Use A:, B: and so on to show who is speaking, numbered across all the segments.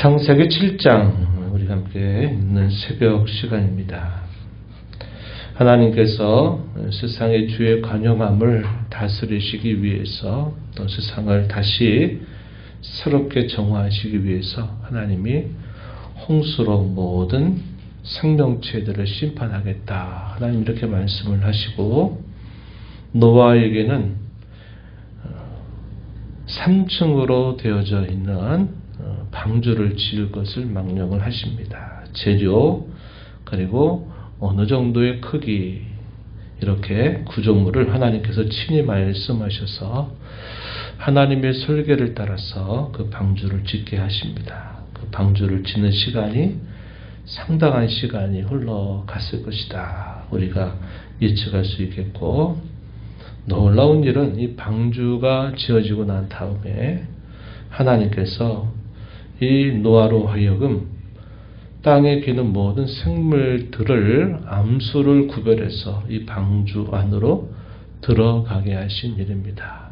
A: 창세기 7장 우리가 함께 읽는 새벽 시간입니다. 하나님께서 세상의 주의 관영함을 다스리시기 위해서 또 세상을 다시 새롭게 정화하시기 위해서 하나님이 홍수로 모든 생명체들을 심판하겠다. 하나님 이렇게 말씀을 하시고 노아에게는 3층으로 되어져 있는 방주를 지을 것을 명령을 하십니다. 재료 그리고 어느 정도의 크기 이렇게 구조물을 하나님께서 친히 말씀하셔서 하나님의 설계를 따라서 그 방주를 짓게 하십니다. 그 방주를 짓는 시간이 상당한 시간이 흘러갔을 것이다. 우리가 예측할 수 있겠고 놀라운 일은 이 방주가 지어지고 난 다음에 하나님께서 이 노아로 하여금 땅에 기는 모든 생물들을 암수를 구별해서 이 방주 안으로 들어가게 하신 일입니다.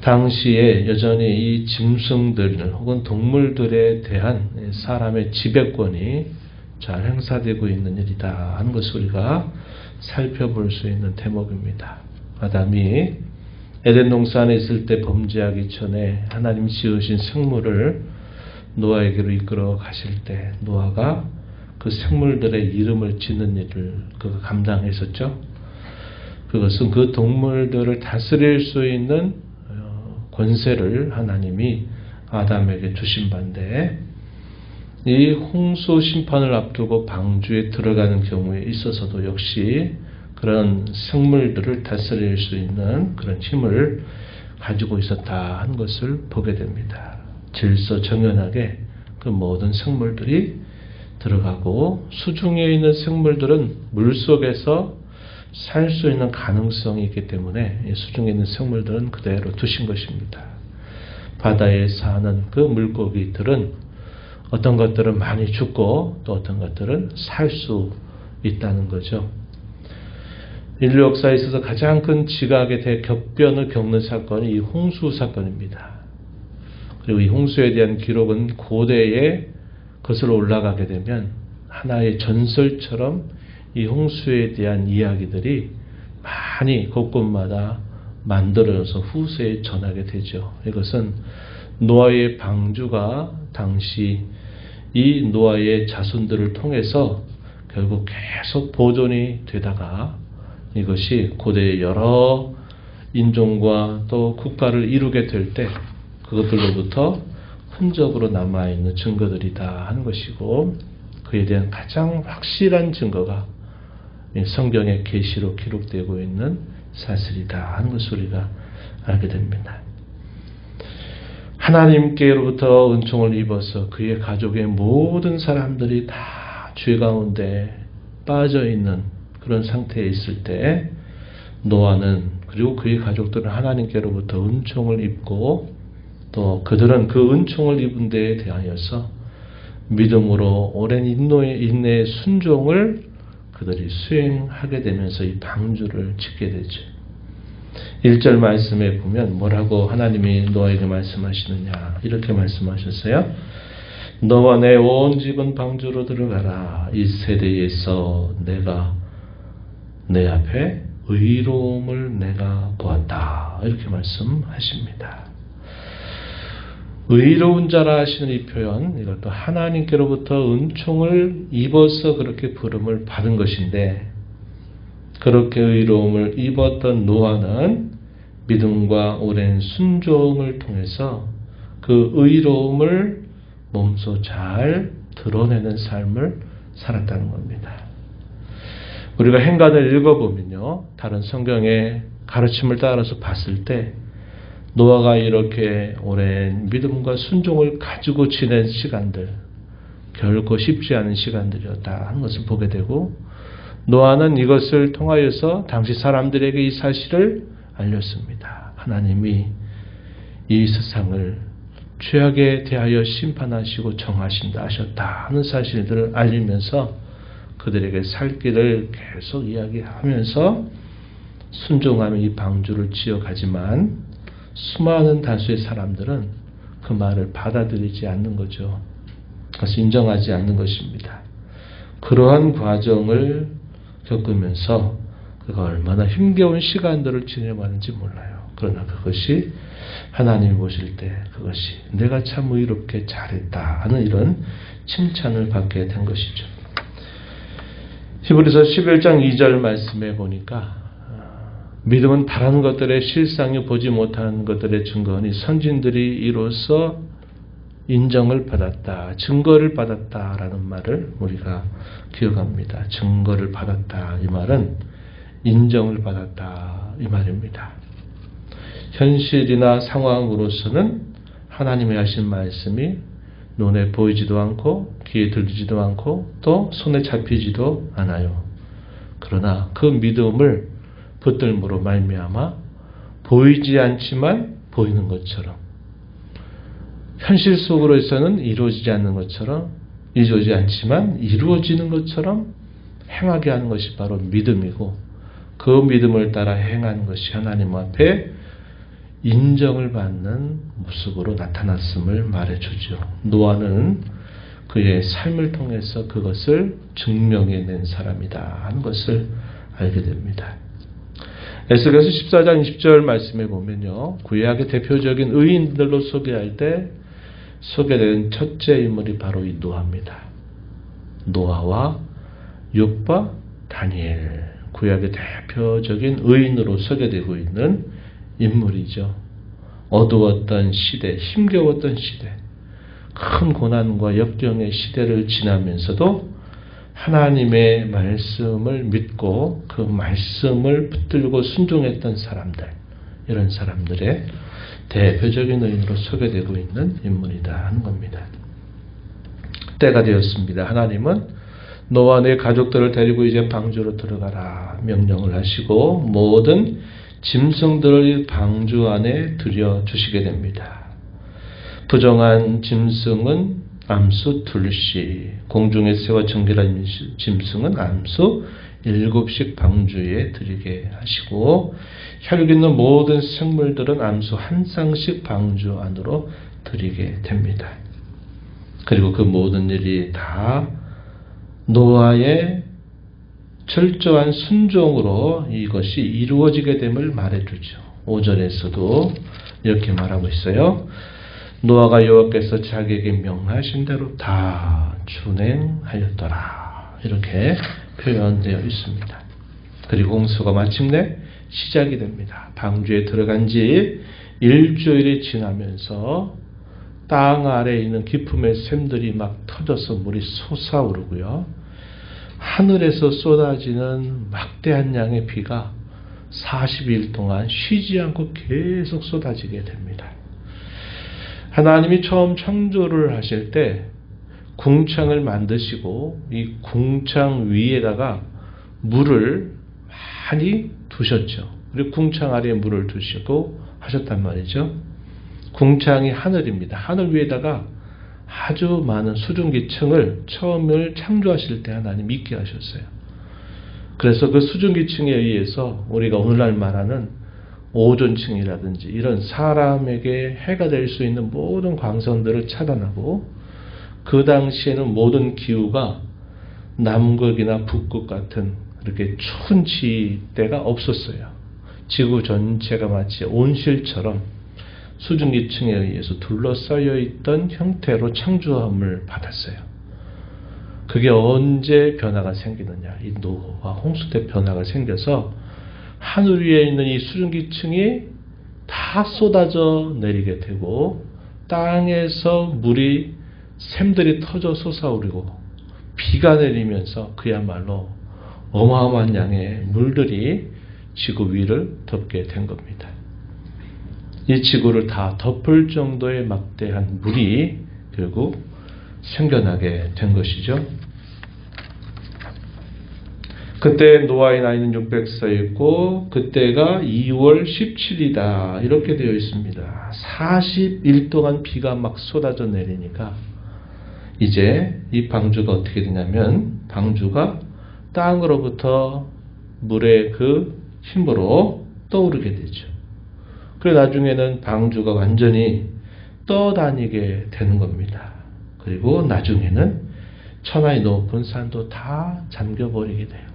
A: 당시에 여전히 이 짐승들 혹은 동물들에 대한 사람의 지배권이 잘 행사되고 있는 일이다 하는 것을 우리가 살펴볼 수 있는 대목입니다. 아담이 에덴 동산에 있을 때 범죄하기 전에 하나님 지으신 생물을 노아에게로 이끌어 가실 때 노아가 그 생물들의 이름을 짓는 일을 그가 감당했었죠. 그것은 그 동물들을 다스릴 수 있는 권세를 하나님이 아담에게 주신 반대 이 홍수 심판을 앞두고 방주에 들어가는 경우에 있어서도 역시 그런 생물들을 다스릴 수 있는 그런 힘을 가지고 있었다 하는 것을 보게 됩니다. 질서정연하게 그 모든 생물들이 들어가고 수중에 있는 생물들은 물속에서 살 수 있는 가능성이 있기 때문에 수중에 있는 생물들은 그대로 두신 것입니다. 바다에 사는 그 물고기들은 어떤 것들은 많이 죽고 또 어떤 것들은 살 수 있다는 거죠. 인류 역사에 있어서 가장 큰 지각의 대격변을 겪는 사건이 이 홍수 사건입니다. 그리고 이 홍수에 대한 기록은 고대에 거슬러 올라가게 되면 하나의 전설처럼 이 홍수에 대한 이야기들이 많이 곳곳마다 만들어져서 후세에 전하게 되죠. 이것은 노아의 방주가 당시 이 노아의 자손들을 통해서 결국 계속 보존이 되다가 이것이 고대의 여러 인종과 또 국가를 이루게 될 때 그것들로부터 흔적으로 남아있는 증거들이다 하는 것이고 그에 대한 가장 확실한 증거가 성경의 계시로 기록되고 있는 사실이다 하는 것을 우리가 알게 됩니다. 하나님께로부터 은총을 입어서 그의 가족의 모든 사람들이 다 죄 가운데 빠져 있는 그런 상태에 있을 때 노아는 그리고 그의 가족들은 하나님께로부터 은총을 입고 또 그들은 그 은총을 입은 데에 대하여서 믿음으로 오랜 인내의 순종을 그들이 수행하게 되면서 이 방주를 짓게 되죠. 1절 말씀에 보면 뭐라고 하나님이 노아에게 말씀하시느냐 이렇게 말씀하셨어요. 너와 내 온 집은 방주로 들어가라. 이 세대에서 내가 내 앞에 의로움을 내가 보았다. 이렇게 말씀하십니다. 의로운 자라 하시는 이 표현, 이것도 하나님께로부터 은총을 입어서 그렇게 부름을 받은 것인데 그렇게 의로움을 입었던 노아는 믿음과 오랜 순종을 통해서 그 의로움을 몸소 잘 드러내는 삶을 살았다는 겁니다. 우리가 행간을 읽어보면요. 다른 성경의 가르침을 따라서 봤을 때 노아가 이렇게 오랜 믿음과 순종을 가지고 지낸 시간들 결코 쉽지 않은 시간들이었다 하는 것을 보게 되고 노아는 이것을 통하여서 당시 사람들에게 이 사실을 알렸습니다. 하나님이 이 세상을 죄악에 대하여 심판하시고 정하신다 하셨다 하는 사실들을 알리면서 그들에게 살 길을 계속 이야기하면서 순종하며 이 방주를 지어가지만 수많은 다수의 사람들은 그 말을 받아들이지 않는 거죠. 그래서 인정하지 않는 것입니다. 그러한 과정을 겪으면서 그가 얼마나 힘겨운 시간들을 지내왔는지 몰라요. 그러나 그것이 하나님이 보실 때 그것이 내가 참 의롭게 잘했다 하는 이런 칭찬을 받게 된 것이죠. 히브리서 11장 2절 말씀에 보니까 믿음은 다른 것들의 실상이 보지 못한 것들의 증거니 선진들이 이로써 인정을 받았다, 증거를 받았다라는 말을 우리가 기억합니다. 증거를 받았다 이 말은 인정을 받았다 이 말입니다. 현실이나 상황으로서는 하나님이 하신 말씀이 눈에 보이지도 않고 귀에 들리지도 않고 또 손에 잡히지도 않아요. 그러나 그 믿음을 붙들므로 말미암아 보이지 않지만 보이는 것처럼 현실 속으로서는 이루어지지 않는 것처럼 이루어지지 않지만 이루어지는 것처럼 행하게 하는 것이 바로 믿음이고 그 믿음을 따라 행하는 것이 하나님 앞에 인정을 받는 모습으로 나타났음을 말해주죠. 노아는 그의 삶을 통해서 그것을 증명해낸 사람이다 하는 것을 알게 됩니다. 에스겔서 14장 20절 말씀에 보면요. 구약의 대표적인 의인들로 소개할 때 소개된 첫째 인물이 바로 이 노아입니다. 노아와 욥과 다니엘, 구약의 대표적인 의인으로 소개되고 있는 인물이죠. 어두웠던 시대, 힘겨웠던 시대, 큰 고난과 역경의 시대를 지나면서도 하나님의 말씀을 믿고 그 말씀을 붙들고 순종했던 사람들, 이런 사람들의 대표적인 의인으로 소개되고 있는 인물이다 하는 겁니다. 때가 되었습니다. 하나님은 노아와 네 가족들을 데리고 이제 방주로 들어가라 명령을 하시고 모든 짐승들을 방주 안에 들여주시게 됩니다. 부정한 짐승은 암수 둘씩, 공중에 새와 정결한 짐승은 암수 7씩 방주에 들이게 하시고 혈육 있는 모든 생물들은 암수 한 쌍씩 방주 안으로 들이게 됩니다. 그리고 그 모든 일이 다 노아의 철저한 순종으로 이것이 이루어지게 됨을 말해주죠. 5절에서도 이렇게 말하고 있어요. 노아가 여호와께서 자기에게 명하신 대로 다 준행하였더라. 이렇게 표현되어 있습니다. 그리고 홍수가 마침내 시작이 됩니다. 방주에 들어간 지 일주일이 지나면서 땅 아래에 있는 깊음의 샘들이 막 터져서 물이 솟아오르고요. 하늘에서 쏟아지는 막대한 양의 비가 40일 동안 쉬지 않고 계속 쏟아지게 됩니다. 하나님이 처음 창조를 하실 때 궁창을 만드시고 이 궁창 위에다가 물을 많이 두셨죠. 그리고 궁창 아래에 물을 두시고 하셨단 말이죠. 궁창이 하늘입니다. 하늘 위에다가 아주 많은 수증기층을 처음을 창조하실 때 하나님 있게 하셨어요. 그래서 그 수증기층에 의해서 우리가 오늘날 말하는 오존층이라든지 이런 사람에게 해가 될 수 있는 모든 광선들을 차단하고 그 당시에는 모든 기후가 남극이나 북극 같은 이렇게 추운 지대가 없었어요. 지구 전체가 마치 온실처럼 수증기층에 의해서 둘러싸여 있던 형태로 창조함을 받았어요. 그게 언제 변화가 생기느냐? 이 노와 홍수 때 변화가 생겨서 하늘 위에 있는 이 수증기층이 다 쏟아져 내리게 되고 땅에서 물이 샘들이 터져 솟아오르고 비가 내리면서 그야말로 어마어마한 양의 물들이 지구 위를 덮게 된 겁니다. 이 지구를 다 덮을 정도의 막대한 물이 결국 생겨나게 된 것이죠. 그때 노아의 나이는 600세였고 그때가 2월 17일이다 이렇게 되어 있습니다. 40일 동안 비가 막 쏟아져 내리니까 이제 이 방주가 어떻게 되냐면 방주가 땅으로부터 물의 그 힘으로 떠오르게 되죠. 그래 나중에는 방주가 완전히 떠다니게 되는 겁니다. 그리고 나중에는 천하의 높은 산도 다 잠겨버리게 돼요.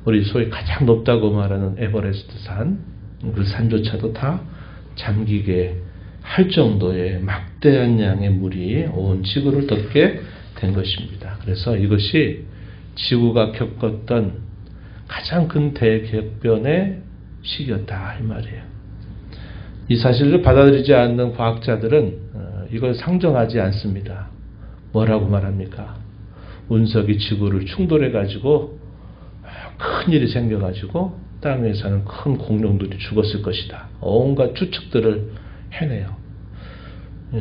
A: 우리 소위 가장 높다고 말하는 에버레스트 산, 그 산조차도 다 잠기게 할 정도의 막대한 양의 물이 온 지구를 덮게 된 것입니다. 그래서 이것이 지구가 겪었던 가장 큰 대격변의 시기였다 이 말이에요. 이 사실을 받아들이지 않는 과학자들은 이걸 상정하지 않습니다. 뭐라고 말합니까? 운석이 지구를 충돌해가지고 큰 일이 생겨가지고 땅에 사는 큰 공룡들이 죽었을 것이다. 온갖 추측들을 해내요.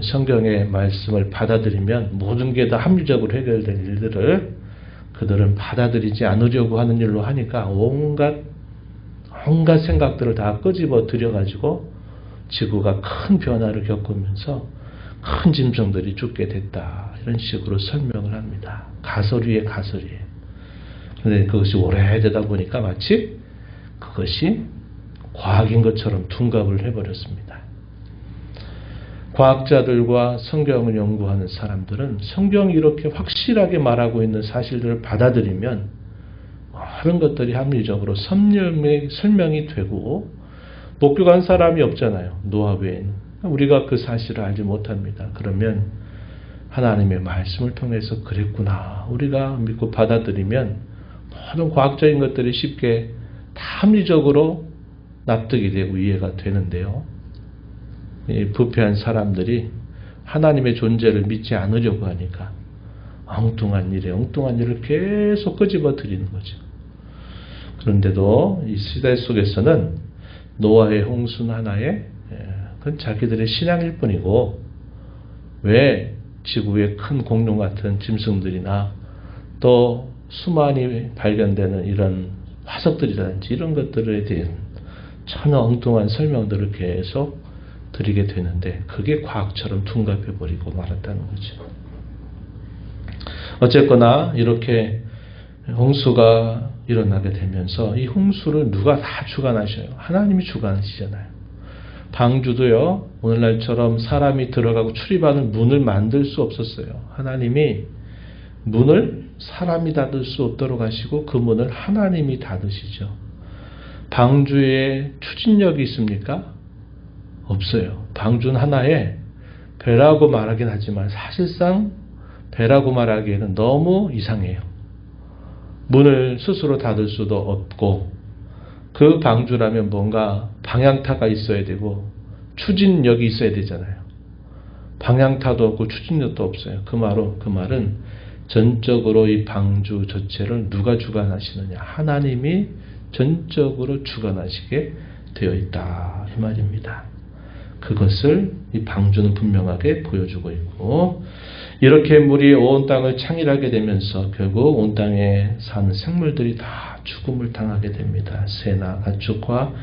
A: 성경의 말씀을 받아들이면 모든 게 다 합리적으로 해결될 일들을 그들은 받아들이지 않으려고 하는 일로 하니까 온갖 생각들을 다 끄집어 들여가지고 지구가 큰 변화를 겪으면서 큰 짐승들이 죽게 됐다. 이런 식으로 설명을 합니다. 가설위에 가설이에요. 그런데 그것이 오래되다 보니까 마치 그것이 과학인 것처럼 둔갑을 해버렸습니다. 과학자들과 성경을 연구하는 사람들은 성경이 이렇게 확실하게 말하고 있는 사실들을 받아들이면 모든 것들이 합리적으로 설명이 되고 목격한 사람이 없잖아요. 노아 외에는. 우리가 그 사실을 알지 못합니다. 그러면 하나님의 말씀을 통해서 그랬구나. 우리가 믿고 받아들이면 모든 과학적인 것들이 쉽게 다 합리적으로 납득이 되고 이해가 되는데요. 이 부패한 사람들이 하나님의 존재를 믿지 않으려고 하니까 엉뚱한 일을 계속 끄집어 들이는 거죠. 그런데도 이 시대 속에서는 노아의 홍수는 하나의 그건 자기들의 신앙일 뿐이고 왜 지구의 큰 공룡 같은 짐승들이나 또 수많이 발견되는 이런 화석들이라든지 이런 것들에 대한 전혀 엉뚱한 설명들을 계속 드리게 되는데 그게 과학처럼 둔갑해버리고 말았다는 거죠. 어쨌거나 이렇게 홍수가 일어나게 되면서 이 홍수를 누가 다 주관하셔요? 하나님이 주관하시잖아요. 방주도요, 오늘날처럼 사람이 들어가고 출입하는 문을 만들 수 없었어요. 하나님이 문을 사람이 닫을 수 없도록 하시고 그 문을 하나님이 닫으시죠. 방주에 추진력이 있습니까? 없어요. 방주는 하나의 배라고 말하긴 하지만 사실상 배라고 말하기에는 너무 이상해요. 문을 스스로 닫을 수도 없고 그 방주라면 뭔가 방향타가 있어야 되고 추진력이 있어야 되잖아요. 방향타도 없고 추진력도 없어요. 그 말은 전적으로 이 방주 자체를 누가 주관하시느냐? 하나님이 전적으로 주관하시게 되어 있다 이 말입니다. 그것을 이 방주는 분명하게 보여주고 있고 이렇게 물이 온 땅을 창일하게 되면서 결국 온 땅에 사는 생물들이 다 죽음을 당하게 됩니다. 새나 가축과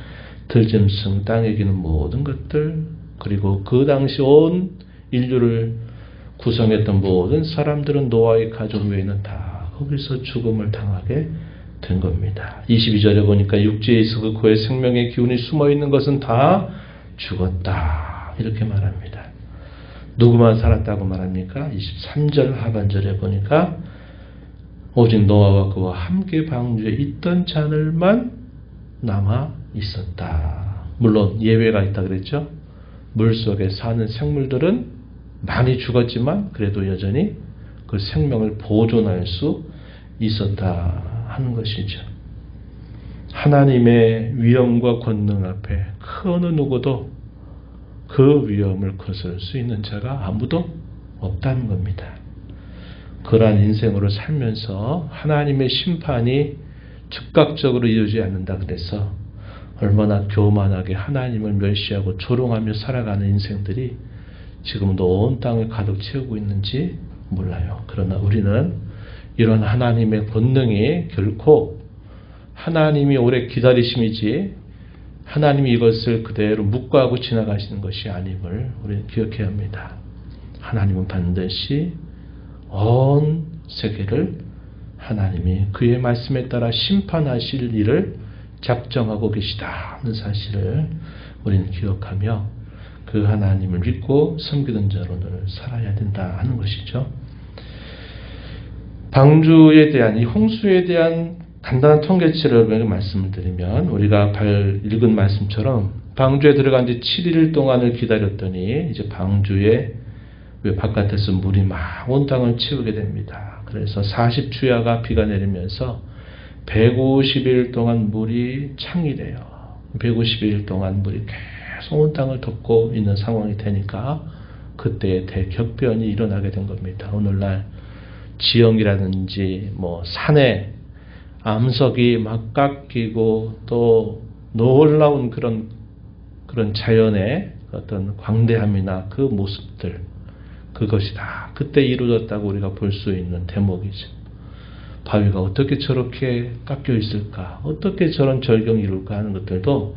A: 들짐승, 땅에 기는 모든 것들 그리고 그 당시 온 인류를 구성했던 모든 사람들은 노아의 가족 외에는 다 거기서 죽음을 당하게 된 겁니다. 22절에 보니까 육지에 있어 그 고의 생명의 기운이 숨어있는 것은 다 죽었다 이렇게 말합니다. 누구만 살았다고 말합니까? 23절 하반절에 보니까 오직 노아와 그와 함께 방주에 있던 자들만 남아 있었다. 물론 예외가 있다 그랬죠. 물속에 사는 생물들은 많이 죽었지만 그래도 여전히 그 생명을 보존할 수 있었다 하는 것이죠. 하나님의 위엄과 권능 앞에 그 어느 누구도 그 위엄을 거스를 수 있는 자가 아무도 없다는 겁니다. 그러한 인생으로 살면서 하나님의 심판이 즉각적으로 이루어지지 않는다 그래서 얼마나 교만하게 하나님을 멸시하고 조롱하며 살아가는 인생들이 지금도 온 땅을 가득 채우고 있는지 몰라요. 그러나 우리는 이런 하나님의 권능이 결코 하나님이 오래 기다리심이지 하나님이 이것을 그대로 묵과하고 지나가시는 것이 아님을 우리는 기억해야 합니다. 하나님은 반드시 온 세계를 하나님이 그의 말씀에 따라 심판하실 일을 작정하고 계시다는 사실을 우리는 기억하며 그 하나님을 믿고 섬기는 자로 늘 살아야 된다 하는 것이죠. 방주에 대한 이 홍수에 대한 간단한 통계치를 말씀을 드리면 우리가 읽은 말씀처럼 방주에 들어간 지 7일 동안을 기다렸더니 이제 방주에 바깥에서 물이 막 온 땅을 채우게 됩니다. 그래서 40주야가 비가 내리면서 150일 동안 물이 창이래요. 150일 동안 물이 계속 온 땅을 덮고 있는 상황이 되니까 그때 대격변이 일어나게 된 겁니다. 오늘날 지형이라든지 산에 암석이 막 깎이고 또 놀라운 그런 자연의 어떤 광대함이나 그 모습들, 그것이 다 그때 이루어졌다고 우리가 볼 수 있는 대목이죠. 바위가 어떻게 저렇게 깎여 있을까, 어떻게 저런 절경이 이룰까 하는 것들도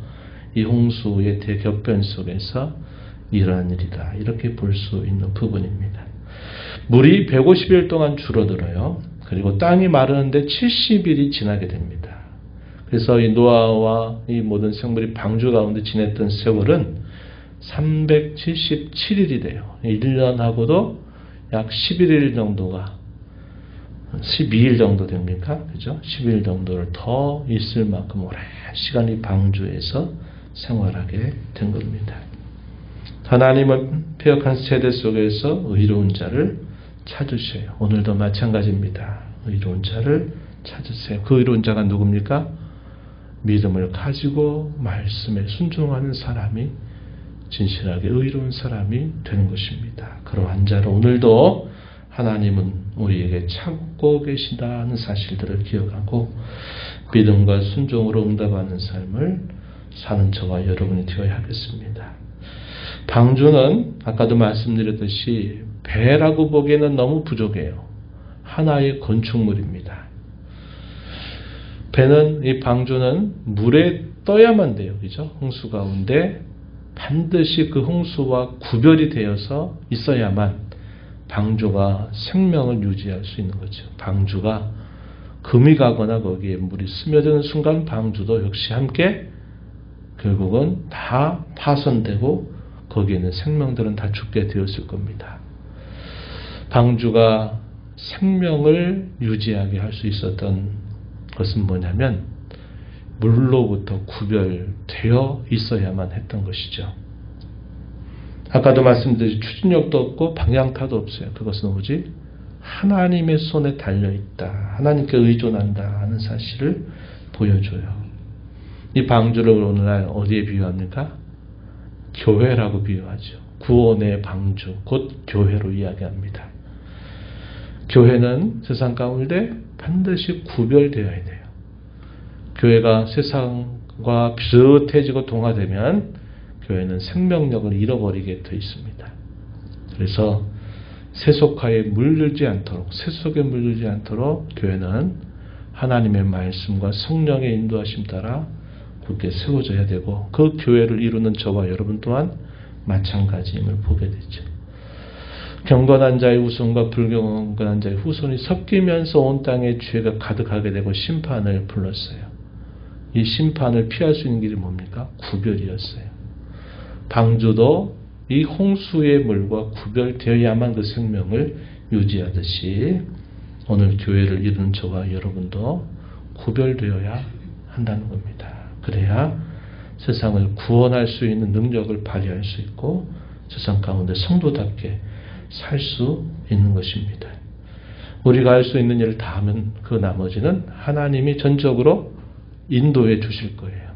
A: 이 홍수의 대격변 속에서 일어난 일이다, 이렇게 볼 수 있는 부분입니다. 물이 150일 동안 줄어들어요. 그리고 땅이 마르는데 70일이 지나게 됩니다. 그래서 이 노아와 이 모든 생물이 방주 가운데 지냈던 세월은 377일이 돼요. 1년하고도 약 11일 정도가 12일 정도 됩니까? 그죠? 12일 정도를 더 있을 만큼 오랜 시간이 방주에서 생활하게 된 겁니다. 하나님은 폐역한 세대 속에서 의로운 자를 찾으셔요. 오늘도 마찬가지입니다. 의로운 자를 찾으세요. 그 의로운 자가 누굽니까? 믿음을 가지고 말씀에 순종하는 사람이 진실하게 의로운 사람이 되는 것입니다. 그러한 자를 오늘도 하나님은 우리에게 찾고 계시다는 사실들을 기억하고 믿음과 순종으로 응답하는 삶을 사는 저와 여러분이 되어야 하겠습니다. 방주는 아까도 말씀드렸듯이 배라고 보기에는 너무 부족해요. 하나의 건축물입니다. 배는, 이 방주는 물에 떠야만 돼요. 그죠? 홍수 가운데 반드시 그 홍수와 구별이 되어서 있어야만 방주가 생명을 유지할 수 있는 거죠. 방주가 금이 가거나 거기에 물이 스며드는 순간 방주도 역시 함께 결국은 다 파손되고 거기에 있는 생명들은 다 죽게 되었을 겁니다. 방주가 생명을 유지하게 할 수 있었던 것은 뭐냐면 물로부터 구별되어 있어야만 했던 것이죠. 아까도 말씀드렸듯이 추진력도 없고 방향타도 없어요. 그것은 오직 하나님의 손에 달려있다, 하나님께 의존한다 하는 사실을 보여줘요. 이 방주를 오늘날 어디에 비유합니까? 교회라고 비유하죠. 구원의 방주, 곧 교회로 이야기합니다. 교회는 세상 가운데 반드시 구별되어야 돼요. 교회가 세상과 비슷해지고 동화되면 교회는 생명력을 잃어버리게 되어 있습니다. 그래서 세속화에 물들지 않도록, 세속에 물들지 않도록 교회는 하나님의 말씀과 성령의 인도하심 따라 굳게 세워져야 되고, 그 교회를 이루는 저와 여러분 또한 마찬가지임을 보게 되죠. 경건한 자의 우선과 불경건한 자의 후손이 섞이면서 온 땅에 죄가 가득하게 되고 심판을 불렀어요. 이 심판을 피할 수 있는 길이 뭡니까? 구별이었어요. 방주도 이 홍수의 물과 구별되어야만 그 생명을 유지하듯이 오늘 교회를 이루는 저와 여러분도 구별되어야 한다는 겁니다. 그래야 세상을 구원할 수 있는 능력을 발휘할 수 있고 세상 가운데 성도답게 살 수 있는 것입니다. 우리가 할 수 있는 일을 다 하면 그 나머지는 하나님이 전적으로 인도해 주실 거예요.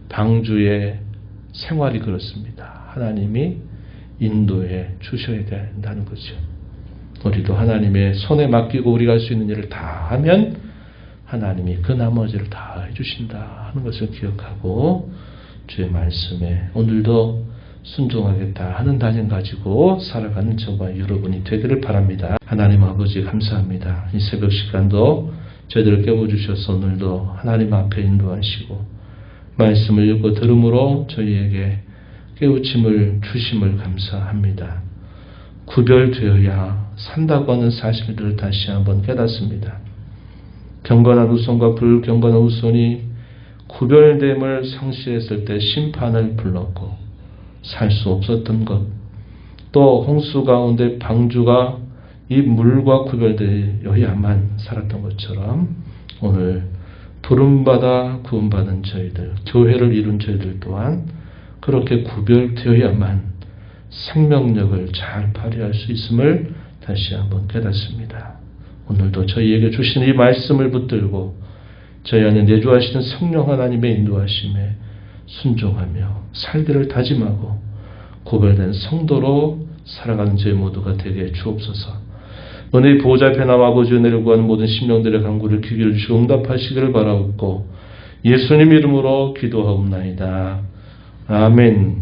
A: 방주의 생활이 그렇습니다. 하나님이 인도해 주셔야 된다는 거죠. 우리도 하나님의 손에 맡기고 우리가 할 수 있는 일을 다 하면 하나님이 그 나머지를 다 해주신다 하는 것을 기억하고 주의 말씀에 오늘도 순종하겠다 하는 다짐 가지고 살아가는 저와 여러분이 되기를 바랍니다. 하나님 아버지 감사합니다. 이 새벽 시간도 저희들을 깨워주셔서 오늘도 하나님 앞에 인도하시고 말씀을 읽고 들음으로 저희에게 깨우침을 주심을 감사합니다. 구별되어야 산다고 하는 사실들을 다시 한번 깨닫습니다. 경건한 후손과 불경건한 후손이 구별됨을 상실했을 때 심판을 불렀고 살 수 없었던 것, 또 홍수 가운데 방주가 이 물과 구별되어야만 살았던 것처럼 오늘 부름받아 구원받은 저희들, 교회를 이룬 저희들 또한 그렇게 구별되어야만 생명력을 잘 발휘할 수 있음을 다시 한번 깨닫습니다. 오늘도 저희에게 주신 이 말씀을 붙들고 저희 안에 내주하시는 성령 하나님의 인도하심에 순종하며 살기를 다짐하고 구별된 성도로 살아가는 저희 모두가 되게 주옵소서. 은혜의 보호자 앞에 나와 아버지 은혜를 구하는 모든 심령들의 간구를 귀기를 주시고 응답하시기를 바라옵고 예수님 이름으로 기도하옵나이다. 아멘.